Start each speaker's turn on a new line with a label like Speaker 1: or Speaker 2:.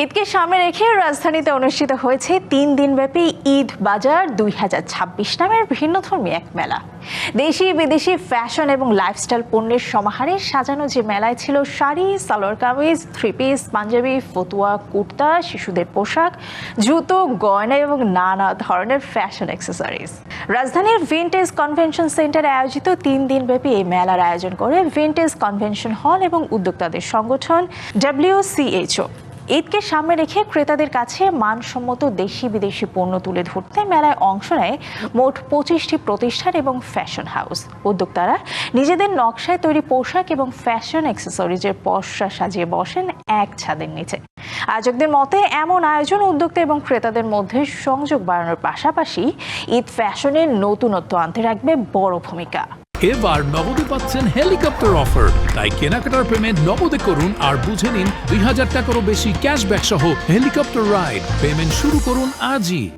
Speaker 1: ঈদকে সামনে রেখে রাজধানীতে অনুষ্ঠিত হয়েছে 3 দিনব্যাপী ঈদ বাজার 2026 নামের ভিন্নধর্মী এক মেলা। দেশি বিদেশি ফ্যাশন এবং লাইফস্টাইল পণ্যের সমাহারে সাজানো যে মেলায় ছিল শাড়ি, সালোয়ার কামিজ, থ্রি পিস, পাঞ্জাবি, ফতুয়া, কুর্তা, শিশুদের পোশাক, জুতো, গয়না এবং নানা ধরনের ফ্যাশন অ্যাক্সেসরিজ। রাজধানীর ভিনটেজ কনভেনশন সেন্টারে আয়োজিত 3 দিনব্যাপী এই মেলার আয়োজন করে ভিনটেজ কনভেনশন হল এবং উদ্যোক্তাদের সংগঠন WCHO। ঈদকে সামনে রেখে ক্রেতাদের কাছে মানসম্মত দেশি বিদেশি পণ্য তুলে ধরতে মেলায় অংশ নেয় মোট 25টি প্রতিষ্ঠান এবং ফ্যাশন হাউস। উদ্যোক্তারা নিজেদের নকশায় তৈরি পোশাক এবং ফ্যাশন অ্যাক্সেসরিজের পসরা সাজিয়ে বসেন এক ছাদের নিচে। আয়োজকদের মতে এমন আয়োজন উদ্যোক্তা এবং ক্রেতাদের মধ্যে সংযোগ বাড়ানোর পাশাপাশি ঈদ ফ্যাশনের নতুনত্ব আনতে রাখবে বড় ভূমিকা।
Speaker 2: এবার নগদে পাচ্ছেন হেলিকপ্টার অফার, তাই কেনাকাটার পেমেন্ট নগদে করুন আর বুঝে নিন 2000 টাকারও বেশি ক্যাশব্যাক সহ হেলিকপ্টার রাইড। পেমেন্ট শুরু করুন আজই।